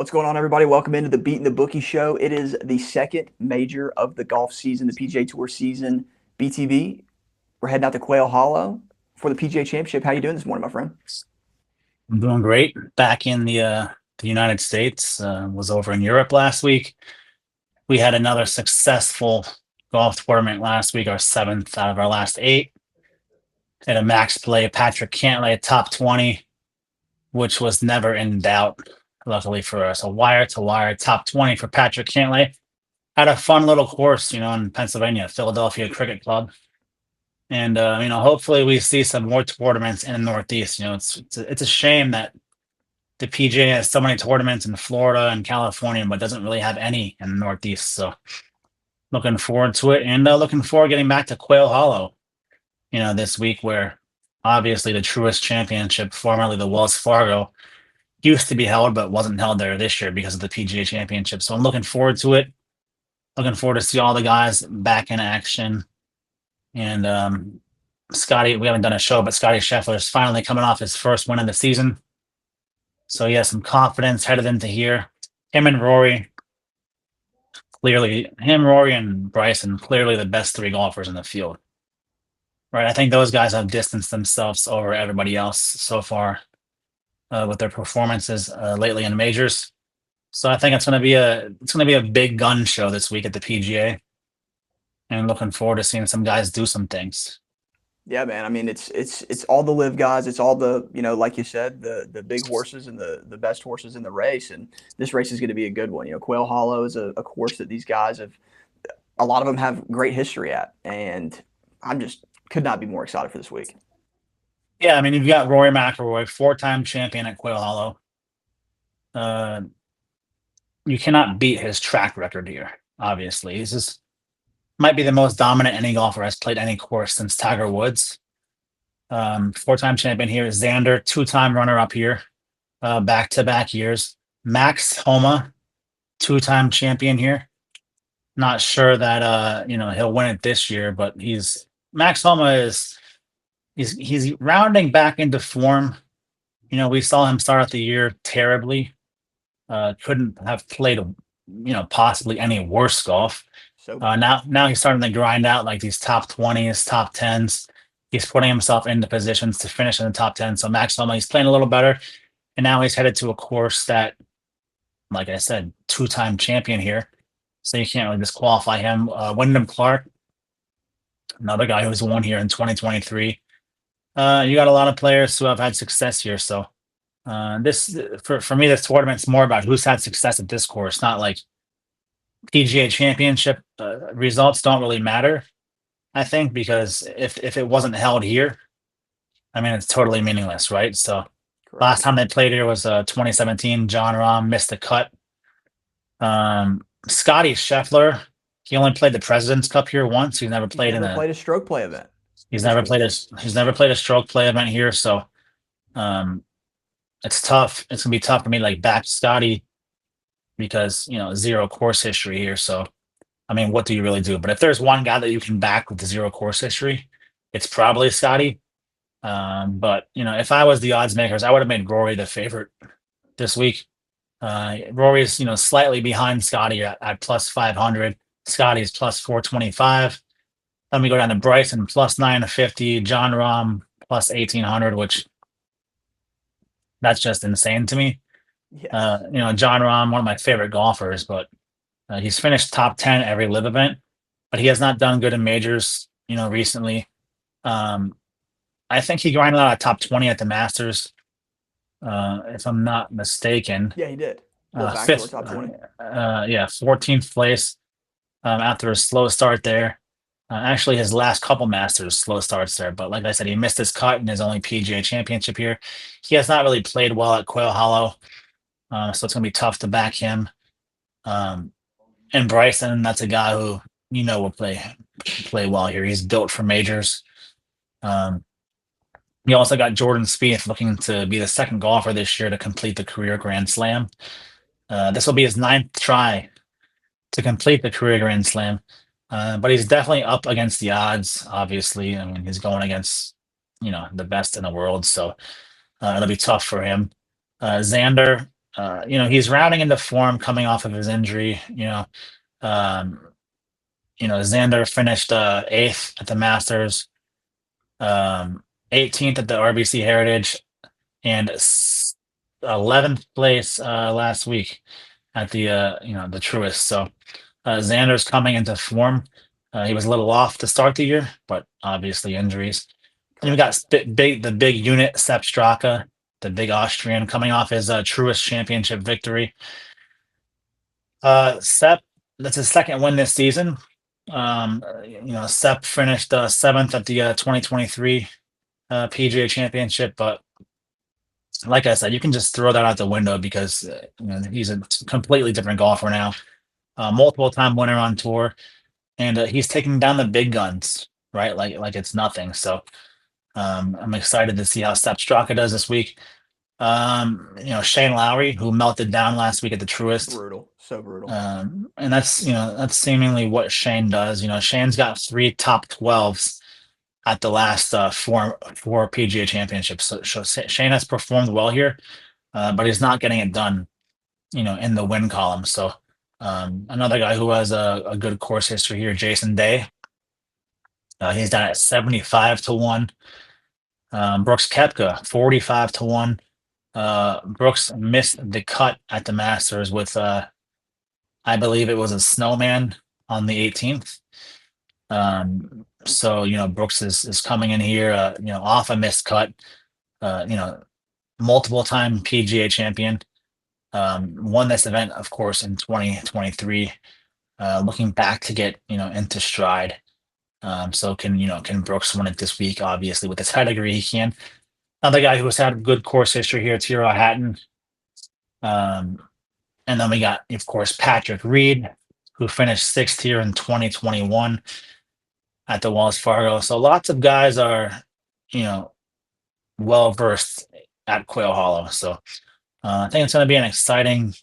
What's going on, everybody? Welcome into the Beatin' the Bookie show. It is the second major of the golf season, the PGA Tour season. BTB, we're heading out to Quail Hollow for the PGA Championship. How you doing this morning, my friend? I'm doing great. Back in the United States, was over in Europe last week. We had another successful golf tournament last week, our seventh out of our last eight. Had a max play, Patrick Cantlay, top 20, which was never in doubt, luckily for us. A wire to wire top 20 for Patrick Cantlay. Had a fun little course, in Pennsylvania, Philadelphia Cricket Club. And hopefully we see some more tournaments in the Northeast. It's a shame that the PGA has so many tournaments in Florida and California, but doesn't really have any in the Northeast. So looking forward to it, and looking forward to getting back to Quail Hollow, this week, where obviously the Truist Championship, formerly the Wells Fargo, used to be held, but wasn't held there this year because of the PGA Championship. So I'm looking forward to it. Looking forward to see all the guys back in action. And Scotty, we haven't done a show, but Scotty Scheffler is finally coming off his first win of the season. So he has some confidence headed into here. Him and Rory, Rory and Bryson, clearly the best three golfers in the field. Right. I think those guys have distanced themselves over everybody else so far with their performances lately in majors. So I think it's going to be a big gun show this week at the PGA, and looking forward to seeing some guys do some things. Yeah, man. I mean, it's all the live guys. It's all the like you said, the big horses and the best horses in the race. And this race is going to be a good one. Quail Hollow is a course that these guys have. A lot of them have great history at, and I'm just could not be more excited for this week. Yeah, I mean, you've got Rory McIlroy, four-time champion at Quail Hollow. You cannot beat his track record here. Obviously, he's just might be the most dominant any golfer has played any course since Tiger Woods. Four-time champion here is Xander, two-time runner-up here, back-to-back years. Max Homa, two-time champion here. Not sure that he'll win it this year, but Max Homa he's rounding back into form. We saw him start out the year terribly. Couldn't have played possibly any worse golf. So now he's starting to grind out like these top 20s, top 10s. He's putting himself into positions to finish in the top 10. So Max Homa, he's playing a little better. And now he's headed to a course that, like I said, two-time champion here. So you can't really disqualify him. Wyndham Clark, another guy who's won here in 2023. You got a lot of players who have had success here. So this for me, this tournament's more about who's had success at this course, not like PGA Championship results don't really matter, I think, because if it wasn't held here, I mean, it's totally meaningless, right? So correct. last time they played here was 2017. John Rahm missed the cut. Scotty Scheffler, he only played the President's Cup here once. He's never played played a stroke play event. He's never played a stroke play event here. So it's tough. It's gonna be tough for me to like back Scotty because zero course history here. So I mean, what do you really do? But if there's one guy that you can back with the zero course history, it's probably Scotty. But if I was the odds makers, I would have made Rory the favorite this week. Rory's slightly behind Scotty at plus 500. Scotty's plus 425. Then we go down to Bryson plus 950. John Rahm plus 1800, which that's just insane to me. Yes. John Rahm, one of my favorite golfers, but he's finished top 10 every live event, but he has not done good in majors, recently. I think he grinded out a top 20 at the Masters, if I'm not mistaken. Yeah, he did. Back Fifth, top 20. 14th place after a slow start there. Actually, his last couple Masters, slow starts there. But like I said, he missed his cut in his only PGA Championship here. He has not really played well at Quail Hollow, so it's going to be tough to back him. And Bryson, that's a guy who will play well here. He's built for majors. You also got Jordan Spieth looking to be the second golfer this year to complete the career Grand Slam. This will be his ninth try to complete the career Grand Slam. But he's definitely up against the odds, obviously. I mean, he's going against, the best in the world. So it'll be tough for him. Xander, he's rounding into form coming off of his injury. Um, Xander finished eighth at the Masters, um, 18th at the RBC Heritage, and 11th place last week at the Truist. So Xander's coming into form. He was a little off to start the year, but obviously injuries. And we Correct. got the big unit, Sepp Straka, the big Austrian, coming off his Truist Championship victory. Sepp, that's his second win this season. Sepp finished seventh at the 2023 PGA Championship, but like I said, you can just throw that out the window because he's a completely different golfer now. Multiple time winner on tour, and he's taking down the big guns, right? Like it's nothing. So I'm excited to see how Sepp Straka does this week. Shane Lowry, who melted down last week at the Truist. Brutal. So brutal. And that's seemingly what Shane does. Shane's got 3 top 12s at the last four PGA championships. So Shane has performed well here, but he's not getting it done, in the win column. So another guy who has a good course history here, Jason Day. He's down at 75 to 1. Brooks Koepka, 45 to 1. Brooks missed the cut at the Masters with I believe it was a snowman on the 18th. So Brooks is coming in here, off a missed cut. Uh, you know, Multiple time PGA champion. Won this event, of course, in 2023. Looking back to get into stride. So can Brooks win it this week? Obviously, with his pedigree, he can. Another guy who has had good course history here, Tyrrell Hatton. Um, and then we got, of course, Patrick Reed, who finished sixth here in 2021 at the Wells Fargo. So lots of guys are, well versed at Quail Hollow. So I think it's going to be an exciting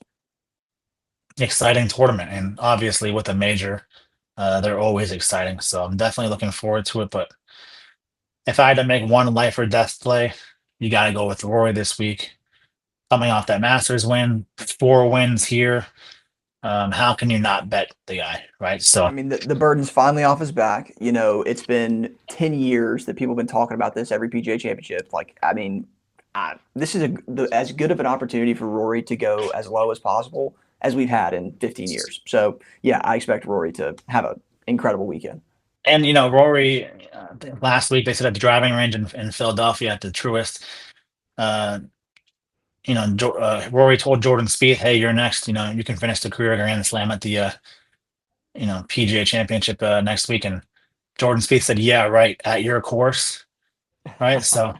tournament, and obviously with a major, they're always exciting. So I'm definitely looking forward to it. But if I had to make one life or death play, you got to go with Rory this week. Coming off that Masters win, 4 wins here. How can you not bet the guy, right? I So, mean, the burden's finally off his back. It's been 10 years that people have been talking about this every PGA championship. Like, I mean, this is as good of an opportunity for Rory to go as low as possible as we've had in 15 years. So, yeah, I expect Rory to have an incredible weekend. and Rory, last week they said at the driving range in Philadelphia at the Truist, uh, Rory told Jordan Spieth, "Hey, you're next. You can finish the career Grand Slam at the PGA Championship next week." And Jordan Spieth said, "Yeah, right, at your course." Right. So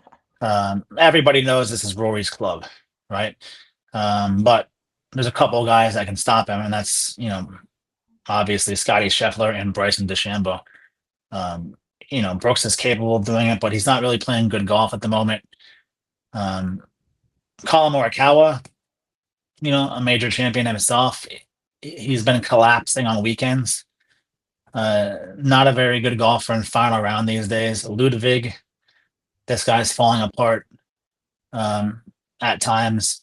everybody knows this is Rory's club, right? But there's a couple of guys that can stop him, and that's obviously Scotty Scheffler and Bryson DeChambeau. Brooks is capable of doing it, but he's not really playing good golf at the moment. Um, Colin Morikawa, a major champion himself, he's been collapsing on weekends. Not a very good golfer in final round these days. Ludwig, this guy's falling apart at times.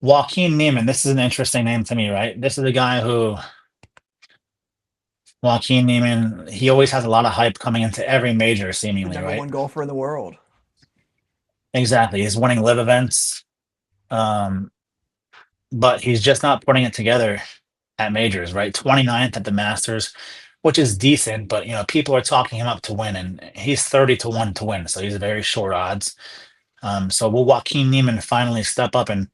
Joaquin Neiman, this is an interesting name to me, right? This is a guy who, Joaquin Neiman, he always has a lot of hype coming into every major, The seemingly, number right? one golfer in the world. Exactly. He's winning live events, um, but he's just not putting it together at majors, right? 29th at the Masters, which is decent, but people are talking him up to win, and he's 30 to 1 to win, so he's very short odds. So will Joaquin Neiman finally step up and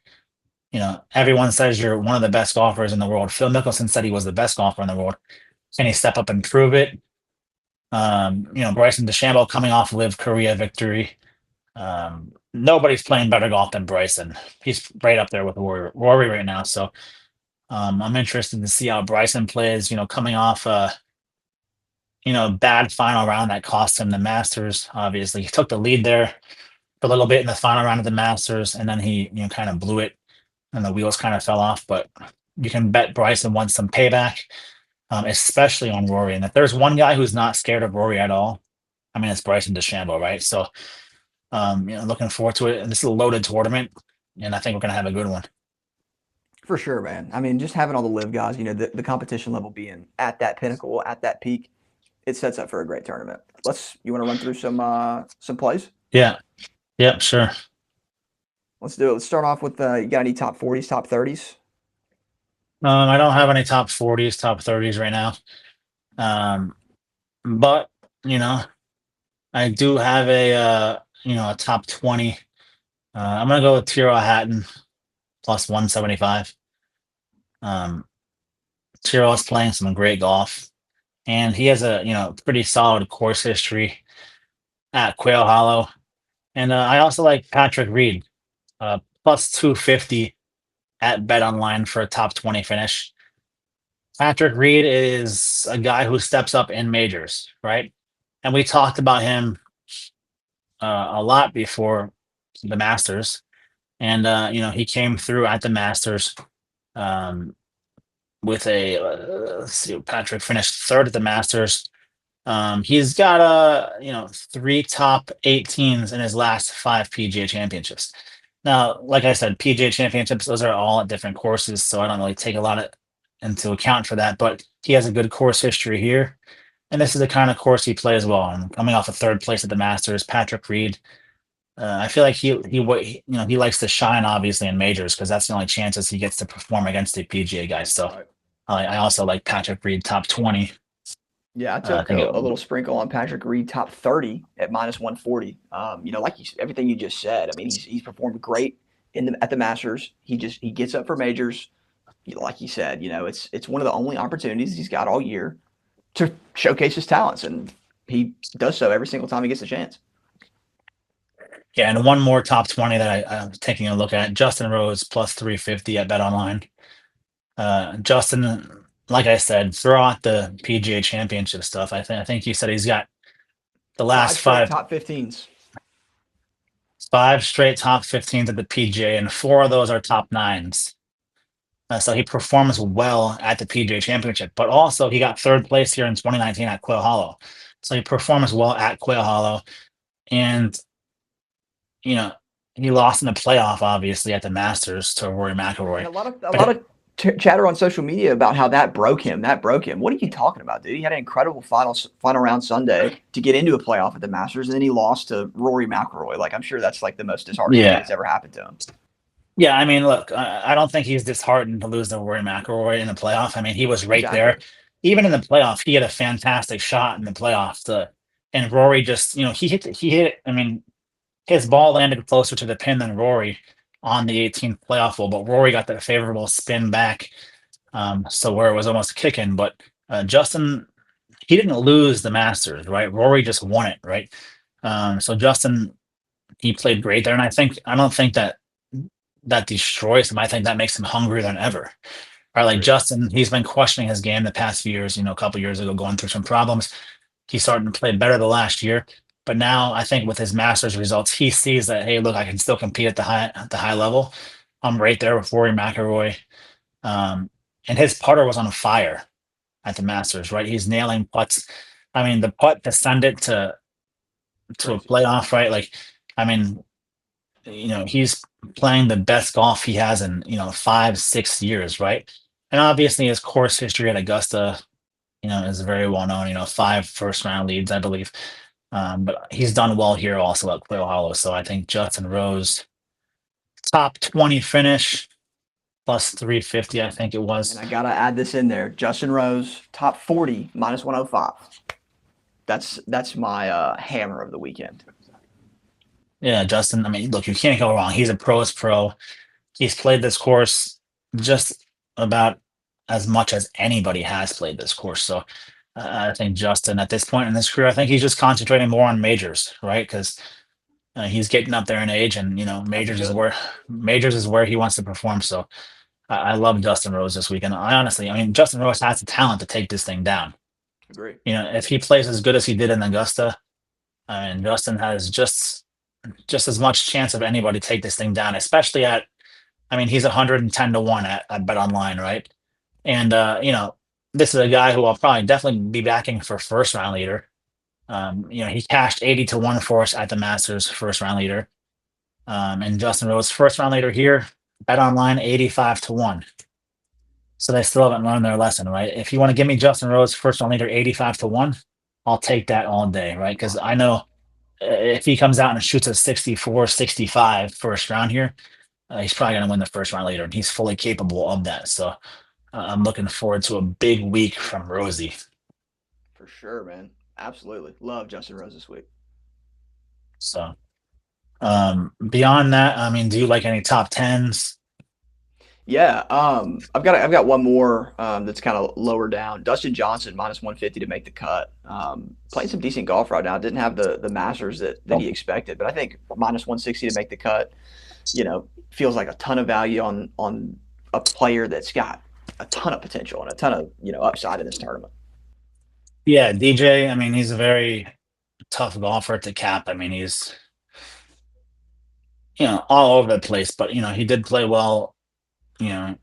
everyone says you're one of the best golfers in the world. Phil Mickelson said he was the best golfer in the world. Can he step up and prove it? Bryson DeChambeau coming off Live Korea victory. Nobody's playing better golf than Bryson. He's right up there with Rory right now. So I'm interested to see how Bryson plays. Coming off bad final round that cost him the Masters. Obviously, he took the lead there for a little bit in the final round of the Masters, and then he kind of blew it, and the wheels kind of fell off. But you can bet Bryson wants some payback, especially on Rory. And if there's one guy who's not scared of Rory at all, I mean, it's Bryson DeChambeau, right? So, looking forward to it. And this is a loaded tournament, and I think we're going to have a good one. For sure, man. I mean, just having all the live guys, the competition level being at that pinnacle, at that peak, it sets up for a great tournament. You want to run through some plays? Yeah. Yep. Sure. Let's do it. Let's start off with you got any top 40s, top 30s? I don't have any top 40s, top 30s right now. Um, but you know, I do have a top 20. I'm gonna go with Tyrrell Hatton plus 175. Um, Tyrrell is playing some great golf, and he has a pretty solid course history at Quail Hollow. And I also like Patrick Reed, plus 250 at Bet Online for a top 20 finish. Patrick Reed is a guy who steps up in majors, right? And we talked about him a lot before the Masters, and he came through at the Masters um, with let's see, Patrick finished third at the Masters. He's got three top 18s in his last five PGA championships. Now, like I said, PGA championships, those are all at different courses, so I don't really take a lot into account for that. But he has a good course history here, and this is the kind of course he plays well. And coming off a third place at the Masters, Patrick Reed, I feel like he likes to shine obviously in majors because that's the only chances he gets to perform against the PGA guys. So Right. I also like Patrick Reed top 20. Yeah, I I took think a little sprinkle on Patrick Reed top 30 at minus 140. Like everything you just said. I mean, he's performed great at the Masters. He gets up for majors. Like you said, it's one of the only opportunities he's got all year to showcase his talents, and he does so every single time he gets a chance. Yeah, and one more top 20 that I'm taking a look at: Justin Rose plus 350 at Bet Online. Justin, like I said, throughout the PGA Championship stuff, I think you said he's got the Five last straight top 15s. five straight top 15s at the PGA, and four of those are top nines. So he performs well at the PGA Championship, but also he got third place here in 2019 at Quail Hollow. So he performs well at Quail Hollow, and you know he lost in the playoff, obviously at the Masters to Rory And McIlroy. a lot But of chatter on social media about how that broke him. That broke him. What are you talking about, dude? He had an incredible final round Sunday to get into a playoff at the Masters, and then he lost to Rory McIlroy. Like I'm sure that's like the most disheartening thing yeah, that's ever happened to him. yeah. I mean, look, I don't think he's disheartened to lose to Rory McIlroy in the playoff. I mean, he was right Exactly. there. Even in the playoff, he had a fantastic shot in the playoff. And Rory just, he hit. I mean, his ball landed closer to the pin than Rory on the 18th playoff hole, but Rory got that favorable spin back, so where it was almost a kick in. But Justin, he didn't lose the Masters, right? Rory just won it, right? So Justin, he played great there, and I don't think that destroys him. I think that makes him hungrier than ever. Right, like Agreed. Justin, he's been questioning his game the past few years. A couple years ago, going through some problems. He's starting to play better the last year, but now I think with his Masters results, he sees that, hey, look, I can still compete at the high level. I'm right there with Rory McIlroy, um, and his putter was on fire at the Masters. Right, he's nailing putts. I mean, the putt to send it to a Crazy. playoff, right? Like, I mean, he's playing the best golf he has in 5 6 years, right? And obviously his course history at Augusta, is very well known. Five first round leads, I believe. But he's done well here also at Quail Hollow. So I think Justin Rose top 20 finish plus 350, I think it And was. I gotta add this in there. Justin Rose, top 40, minus 105. That's my hammer of the weekend. Yeah, Justin. I mean, look, you can't go wrong. He's a pro's pro. He's played this course just about as much as anybody has played this course. So I think Justin, at this point in his career, I think he's just concentrating more on majors, right? Because he's getting up there in age, and As he majors is should. where he wants to perform. So I love Justin Rose this weekend. I mean, Justin Rose has the talent to take this thing down. Agree. If he plays as good as he did in Augusta, I mean, Justin has just as much chance of anybody to take this thing down, especially at. I mean, he's 110 to 1 at Bet Online, right? And this is a guy who I'll probably definitely be backing for first round leader. He cashed 80 to 1 for us at the Masters first round leader. And Justin Rose, first round leader here. Bet online 85-1. So they still haven't learned their lesson, right? If you want to give me Justin Rose first round leader 85-1, I'll take that all day, right? Because I know if he comes out and shoots a 64, 65 first round here, he's probably going to win the first round later, and he's fully capable of that. So I'm looking forward to a big week from Rosie. For sure, man. Absolutely. Love Justin Rose this week. So beyond that, I mean, do you like any top tens? Yeah, I've got one more that's kind of lower down. Dustin Johnson minus 150 to make the cut. Playing some decent golf right now. Didn't have the Masters that he expected, but I think minus 160 to make the cut. Feels like a ton of value on a player that's got a ton of potential and a ton of upside in this tournament. Yeah, DJ. I mean, he's a very tough golfer to cap. I mean, he's all over the place, but he did play well. You know,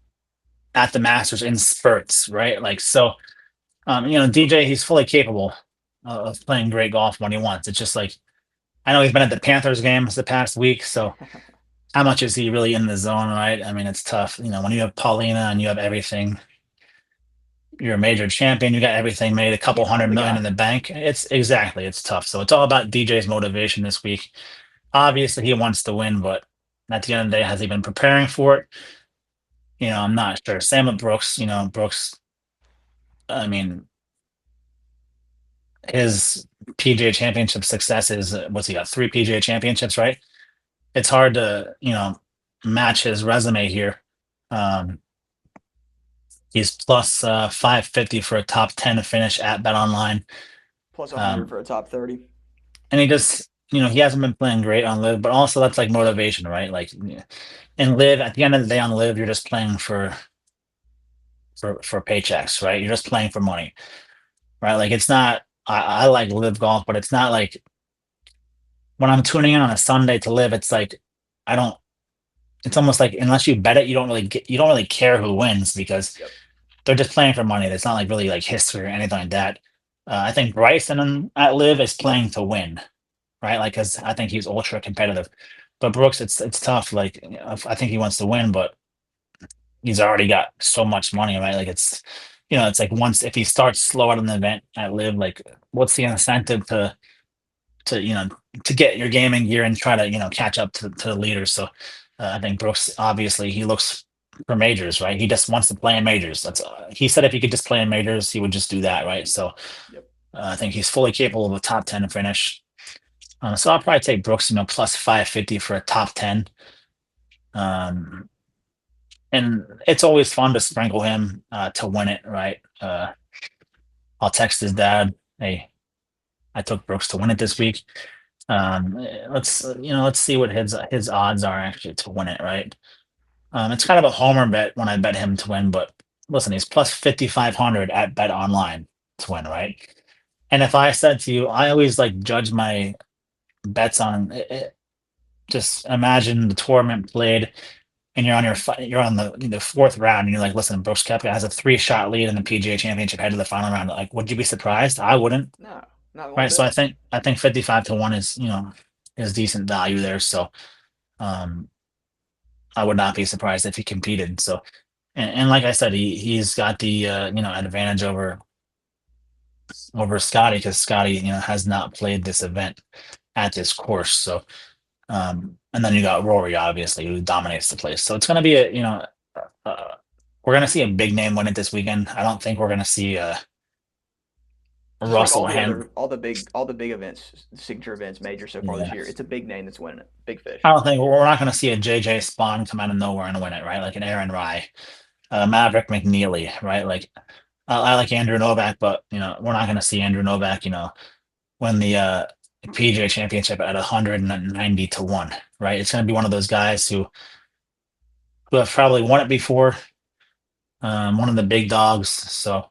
at the Masters in spurts, right? Like so. DJ, he's fully capable of playing great golf when he wants. It's just like I know he's been at the Panthers games the past week, so how much is he really in the zone, right? I mean, it's tough. When you have Paulina and you have everything, you're a major champion, you got everything made, a couple Can't find hundred the million guy. in the bank. It's tough. So it's all about DJ's motivation this week. Obviously, he wants to win, but at the end of the day, has he been preparing for it? I'm not sure. Same with Brooks. Brooks. I mean, his PGA Championship success is what's he got? Three PGA Championships, right? It's hard to match his resume here. Um, he's plus 550 for a top 10 finish at Bet Online. Plus 100 Um, for a top 30. and he just he hasn't been playing great on Live, but also that's like motivation, right? Like in Live, at the end of the day on Live, you're just playing for paychecks, right? You're just playing for money, right? Like it's not. I like Live golf, but it's not like when I'm tuning in on a Sunday to Live. It's like I don't. It's almost like unless you bet it, you don't really care who wins because Yep. they're just playing for money. It's not like really like history or anything like that. I think Bryson at Live is playing to win, right? Like, because I think he's ultra competitive. But Brooks, it's tough. Like, I think he wants to win, but he's already got so much money, right? Like, it's like once if he starts slow out in the event at Live, like, what's the incentive to to get your gaming gear and try to catch up to the leaders? So, I think Brooks obviously he looks for majors, right? He just wants to play in majors. That's he said if he could just play in majors, he would just do that, right? So, Yep. I think he's fully capable of a top 10 finish. So I'll probably take Brooks, plus 550 for a top 10. Um, and it's always fun to sprinkle him to win it, right? I'll text his dad, hey, I took Brooks to win it this week. Let's see what his odds are actually to win it, right? It's kind of a homer bet when I bet him to win, but listen, he's plus 5,500 at Bet Online to win, right? And if I said to you, I always like judge my bets on just imagine the tournament played and you're on the fourth round and you're like, listen, Brooks Koepka has a 3-shot lead in the PGA Championship head to the final round. Like, would you be surprised? I wouldn't. No, not one Right. So bit. I think 55-1 is decent value there. So um I would not be surprised if he competed. So and like I said, he's got the advantage over Scotty because Scotty has not played this event at this course. So and then you got Rory, obviously, who dominates the place. So it's going to be uh, we're going to see a big name win it this weekend. I don't think we're going to see Just like Russell Hen. all the big events, signature events, major so far this Yeah, year. It's a big name that's winning it. Big fish. I don't think we're not going to see a JJ Spawn come out of nowhere and win it, right? Like an Aaron Rye, Maverick McNeely, right? Like I like Andrew Novak, but we're not going to see Andrew Novak, win the PGA Championship at 190-1, right? It's going to be one of those guys who have probably won it before, one of the big dogs. So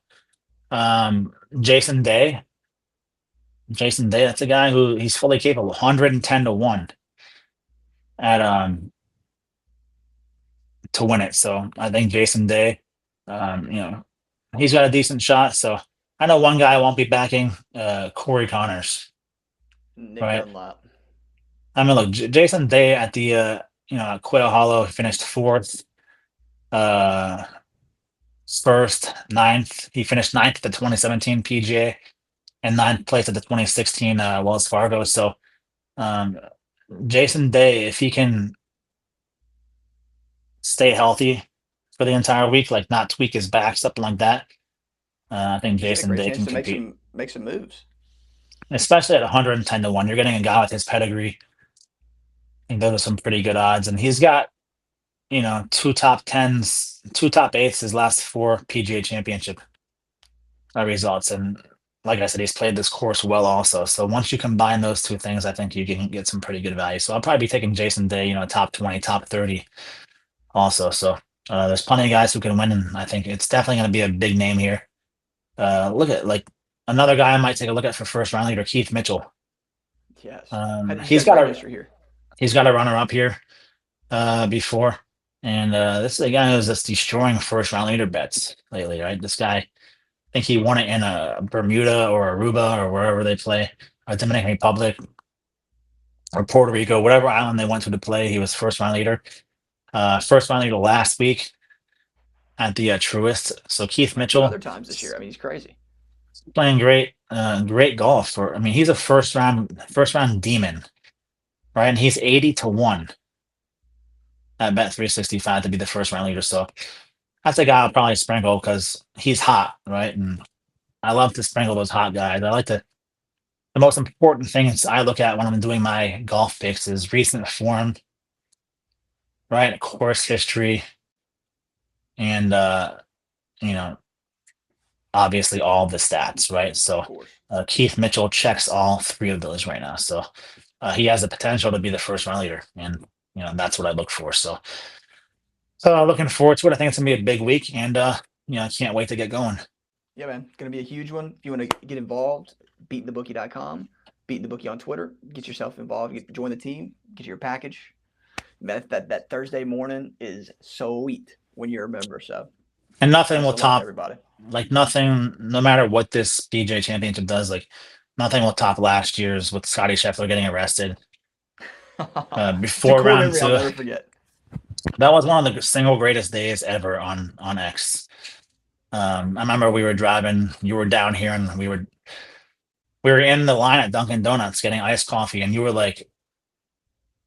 um, Jason Day, Jason Day, that's a guy who he's fully capable, 110-1 at to win it. So I think Jason Day, he's got a decent shot. So I know one guy I won't be backing, Corey Connors, Nick right? Dunlap. I mean, look, Jason Day at the Quail Hollow finished fourth, uh, first, ninth. He finished ninth at the 2017 PGA and ninth place at the 2016 Wells Fargo. So um, Jason Day, if he can stay healthy for the entire week, like not tweak his back, something like that, I think He's got a Jason great Day chance can to make compete, some moves. especially at 110 to 1. You're getting a guy with his pedigree. I think those are some pretty good odds. And he's got, two top tens, two top eights his last four PGA championship results. And like I said, he's played this course well also. So once you combine those two things, I think you can get some pretty good value. So I'll probably be taking Jason Day, top 20, top 30 also. So there's plenty of guys who can win. And I think it's definitely going to be a big name here. Look at like another guy I might take a look at for first round leader, Keith Mitchell. Yes, he's He's got got great a history here. he's got a runner up here before. And this is a guy who's just destroying first round leader bets lately, right? This guy, I think he won it in Bermuda or Aruba or wherever they play, Dominican Republic or Puerto Rico, whatever island they went to play. He was first round leader. First round leader last week at the Truist. So Keith And two other Mitchell times this year. I mean, he's crazy. playing great golf. He's a first round demon, right? And he's 80 to 1 at Bet 365 to be the first round leader. So that's a guy I'll probably sprinkle because he's hot, right? And I love to sprinkle those hot guys. I like to. The most important things I look at when I'm doing my golf picks is recent form, right? Course history, and you know, obviously all the stats, right? So Of course. Keith Mitchell checks all three of those right now. So he has the potential to be the first round leader, and that's what I look for. So looking forward to it. I think it's gonna be a big week, and I can't wait to get going. Yeah, man, gonna be a huge one. If you want to get involved, BeatinTheBookie.com, BeatinTheBookie on Twitter. Get yourself involved. Join the team. Get your package. That Thursday morning is sweet when you're a member. So And nothing best will of luck to top, everybody. like nothing, no matter what this PJ Championship does, like nothing will top last year's with Scotty Scheffler getting arrested It's a before core round memory I'll two. never forget. That was one of the single greatest days ever on X. I remember we were driving, you were down here, and we were in the line at Dunkin' Donuts getting iced coffee, and you were like,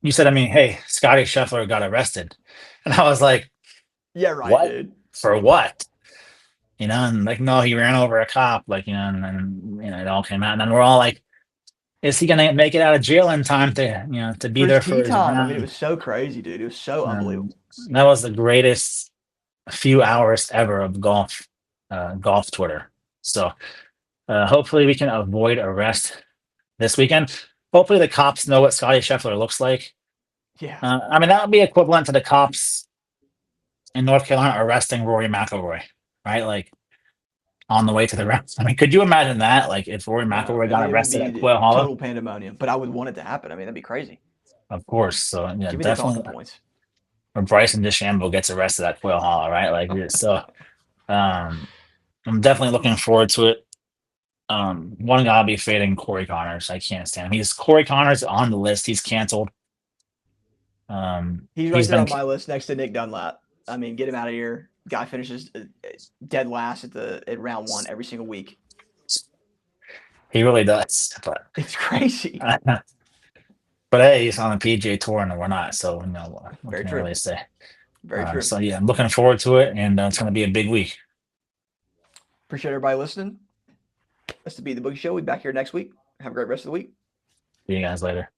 you said, I mean, hey, Scotty Scheffler got arrested, and I was like, Yeah, right, what? dude. For what? And like, no, he ran over a cop, like, and then it all came out, and then we're all like, is he gonna make it out of jail in time to be For his there tea for his time, I mean, it round? was so crazy, dude. It was so unbelievable. That was the greatest few hours ever of golf Twitter. So hopefully we can avoid arrest this weekend. Hopefully the cops know what Scotty Scheffler looks like. Yeah. I mean, that would be equivalent to the cops in North Carolina arresting Rory McIlroy, right? Like on the way to the rounds. I mean, could you imagine that? Like if Rory No, McIlroy I got mean, it would arrested be at the Quail Hollow? total pandemonium, but I would want it to happen. I mean, that'd be crazy. Of course. So yeah, Give me the talking definitely. points. Or Bryson DeChambeau gets arrested at Quail Hollow, right? Like so. Um, I'm definitely looking forward to it. One guy I'll be fading Corey Connors. I can't stand him. Corey Connors on the list. He's canceled. He's right He's there been on my list next to Nick Dunlap. I mean, get him out of here. Guy finishes dead last at round one every single week. he really does, but It's crazy. but hey, he's on the PGA Tour and we're not, so what Very can I true. really say? Very true. So yeah, I'm looking forward to it, and it's going to be a big week. Appreciate everybody listening. That's the Be the Bookie Show. We'll be back here next week. Have a great rest of the week. See you guys later.